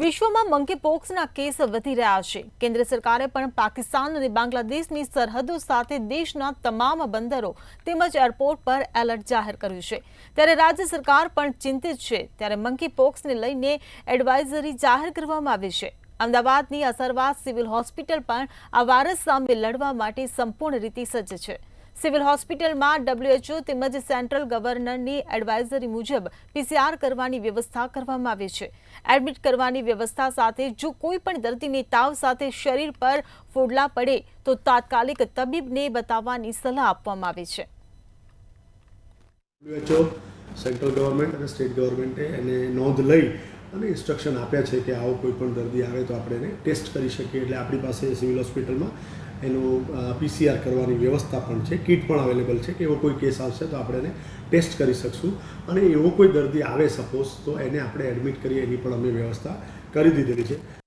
વિશ્વમાં મંકીપોક્સના કેસ વધી રહ્યા છે। કેન્દ્ર સરકારે પણ પાકિસ્તાન અને બાંગ્લાદેશની સરહદો સાથે દેશના તમામ બંદરો તેમજ એરપોર્ટ પર એલર્ટ જાહેર કર્યું છે। ત્યારે રાજ્ય સરકાર પણ ચિંતિત છે। ત્યારે મંકીપોક્સને લઈને એડવાઇઝરી જાહેર કરવામાં આવી છે। અમદાવાદની અસરવાદ સિવિલ હોસ્પિટલ પણ આ વાયરસ સામે લડવા માટે સંપૂર્ણ રીતે સજ્જ છે। સિવિલ હોસ્પિટલમાં WHO તેમજ સેન્ટ્રલ ગવર્નરની એડવાઇઝરી મુજબ PCR કરવાની વ્યવસ્થા કરવામાં આવી છે। એડમિટ કરવાની વ્યવસ્થા સાથે જો કોઈ પણ દર્દીને તાવ સાથે શરીર પર ફોડલા પડે તો તાત્કાલિક તબીબને બતાવવાની સલાહ આપવામાં આવી છે। WHO સેન્ટ્રલ ગવર્મેન્ટ અને સ્ટેટ ગવર્મેન્ટે એને નોંધ લઈ અને ઇન્સ્ટ્રક્શન આપ્યા છે કે આવો કોઈ પણ દર્દી આવે તો આપણે એને ટેસ્ટ કરી શકીએ। એટલે આપણી પાસે સિવિલ હોસ્પિટલમાં એનું PCR કરવાની વ્યવસ્થા પણ છે, કિટ પણ અવેલેબલ છે કે એવો કોઈ કેસ આવશે તો આપણે એને ટેસ્ટ કરી શકશું। અને એવો કોઈ દર્દી આવે સપોઝ તો એને આપણે એડમિટ કરીએ એની પણ અમે વ્યવસ્થા કરી દીધેલી છે।